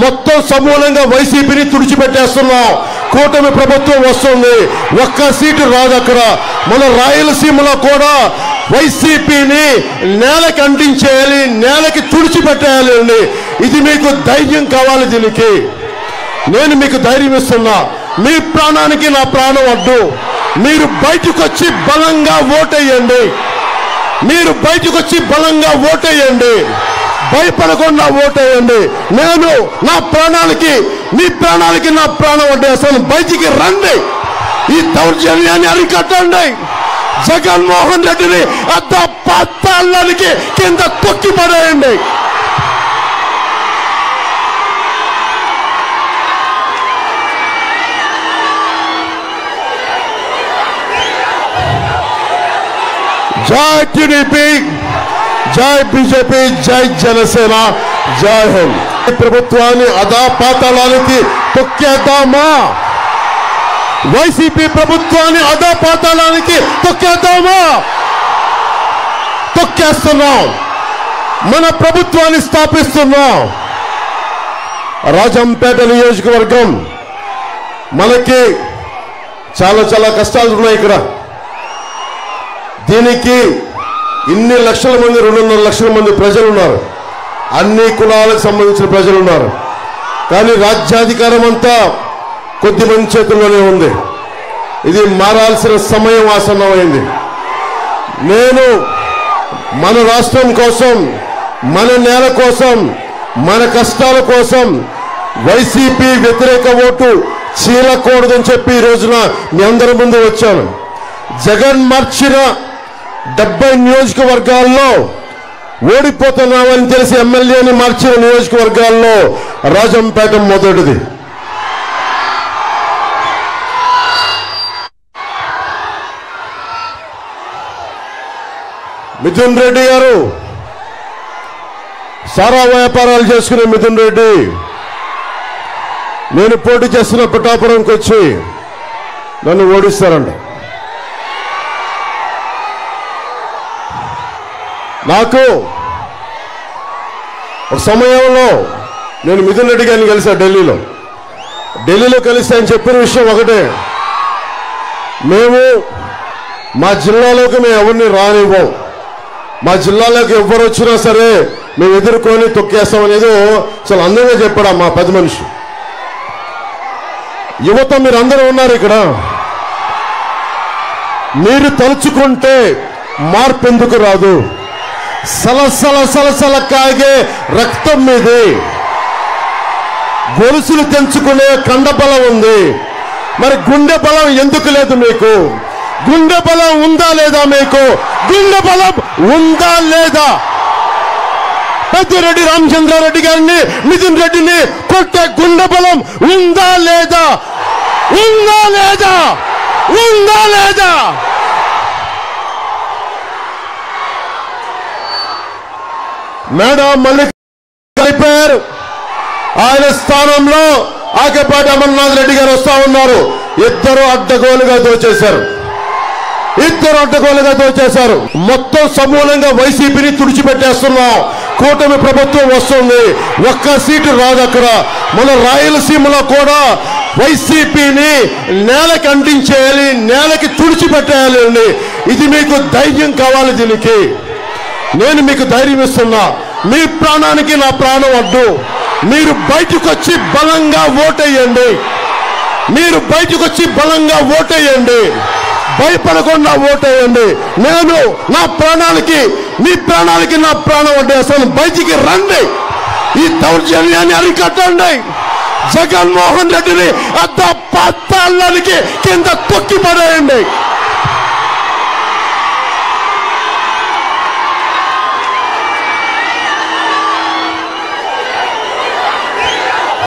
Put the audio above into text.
మొత్తం సమూలంగా వైసీపీని తుడిచిపెట్టేస్తున్నాం. కూటమి ప్రభుత్వం వస్తుంది, ఒక్క సీటు రాదు అక్కడ. మన రాయలసీమలో కూడా వైసీపీని నేలకి అంటించేయాలి, నేలకి తుడిచిపెట్టేయాలి అండి. ఇది మీకు ధైర్యం కావాలి. దీనికి నేను మీకు ధైర్యం ఇస్తున్నా. మీ ప్రాణానికి నా ప్రాణం అడ్డు. మీరు బయటకు వచ్చి బలంగా ఓటేయండి. మీరు బయటకు వచ్చి బలంగా ఓటేయండి. భయపడకుండా ఓటేయండి. నేను నా ప్రాణాలకి మీ ప్రాణాలకి నా ప్రాణం అడ్డేస్తాను. బయటికి రండి, ఈ దౌర్జన్యాన్ని అరికట్టండి. జగన్మోహన్ రెడ్డిని పాతాళానికి కింద తొక్కి పడేయండి. జై టీడీపీ, జై బీజేపీ, జై జనసేన, జై హింద్. ప్రభుత్వాన్ని అధపాతాళానికి తొక్కేద్దామా? వైసీపీ ప్రభుత్వాన్ని అధపాతాళానికి తొక్కేద్దామా? తొక్కేస్తున్నాం. మన ప్రభుత్వాన్ని స్థాపిస్తున్నాం. రాజంపేట నియోజకవర్గం మనకి చాలా చాలా కష్టాలు ఉన్నాయి. ఇక్కడ దీనికి ఇన్ని లక్షల మంది, 2.5 లక్షల మంది ప్రజలు ఉన్నారు. అన్ని కులాలకు సంబంధించిన ప్రజలు ఉన్నారు. కానీ రాజ్యాధికారం అంతా కొద్ది మంది చేతుల్లోనే ఉంది. ఇది మారాల్సిన సమయం ఆసన్నమైంది. నేను మన రాష్ట్రం కోసం, మన నేల కోసం, మన కష్టాల కోసం వైసీపీ వ్యతిరేక ఓటు చీలకూడదని చెప్పి ఈ రోజున మీ అందరి ముందు వచ్చాను. జగన్ మార్చిన 70 నియోజకవర్గాల్లో ఓడిపోతున్నామని తెలిసి ఎమ్మెల్యేని మార్చిన నియోజకవర్గాల్లో రాజంపేట మొదటిది. మిథున్ రెడ్డి గారు, సారా వ్యాపారాలు చేసుకునే మిథున్ రెడ్డి, నేను పోటీ చేస్తున్న పిఠాపురంకి వచ్చి నన్ను ఓడిస్తారంట. నాకు ఒక సమయంలో నేను మిథున్ రెడ్డి గారిని కలిసా ఢిల్లీలో కలిసి ఆయన చెప్పిన విషయం ఒకటే, మేము మా జిల్లాలోకి మేము ఎవరిని రానివ్వం, మా జిల్లాలోకి ఎవరు వచ్చినా సరే మేము ఎదుర్కొని తొక్కేస్తామనేది చాలా అందంగా చెప్పాడు మా పెద్ద మనిషి. యువత మీరందరూ ఉన్నారు ఇక్కడ. మీరు తలుచుకుంటే మార్పు ఎందుకు రాదు? సలసల సలసల కాగే రక్తం మీది, గొలుసులు తెంచుకునే కండబలం ఉంది. మరి గుండె బలం ఎందుకు లేదు మీకు? గుండె బలం ఉందా లేదా మీకు? గుండె బలం ఉందా లేదా? పెద్దిరెడ్డి రామచంద్రారెడ్డి గారిని, మిథున్ రెడ్డిని కొట్టే గుండె బలం ఉందా లేదా? ఉందా లేదా? ఉందా లేదా? మేడం మల్లిక్ అయిపోయారు. ఆయన స్థానంలో ఆకేపాటి అమర్నాథ్ రెడ్డి గారు వస్తా ఉన్నారు. ఇద్దరు అడ్డగోలుగా దోచేశారు. మొత్తం సమూలంగా వైసీపీని తుడిచిపెట్టేస్తున్నాం. కూటమి ప్రభుత్వం వస్తుంది, ఒక్క సీటు రాదు అక్కడ. మన రాయలసీమలో కూడా వైసీపీని నేలకి అంటించేయాలి, నేలకి తుడిచిపెట్టేయాలి అండి. ఇది మీకు ధైర్యం కావాలి. దీనికి నేను మీకు ధైర్యం ఇస్తున్నా. మీ ప్రాణానికి నా ప్రాణం అడ్డు. మీరు బయటకు వచ్చి బలంగా ఓటేయండి. మీరు బయటకు వచ్చి బలంగా ఓటేయండి. భయపడకుండా ఓటేయండి. నేను నా ప్రాణాలకి మీ ప్రాణాలకి నా ప్రాణం అడ్డేస్తాను. బయటికి రండి, ఈ దౌర్జన్యాన్ని అరికట్టండి. జగన్మోహన్ రెడ్డిని పాతాళానికి కింద తొక్కి పడేయండి.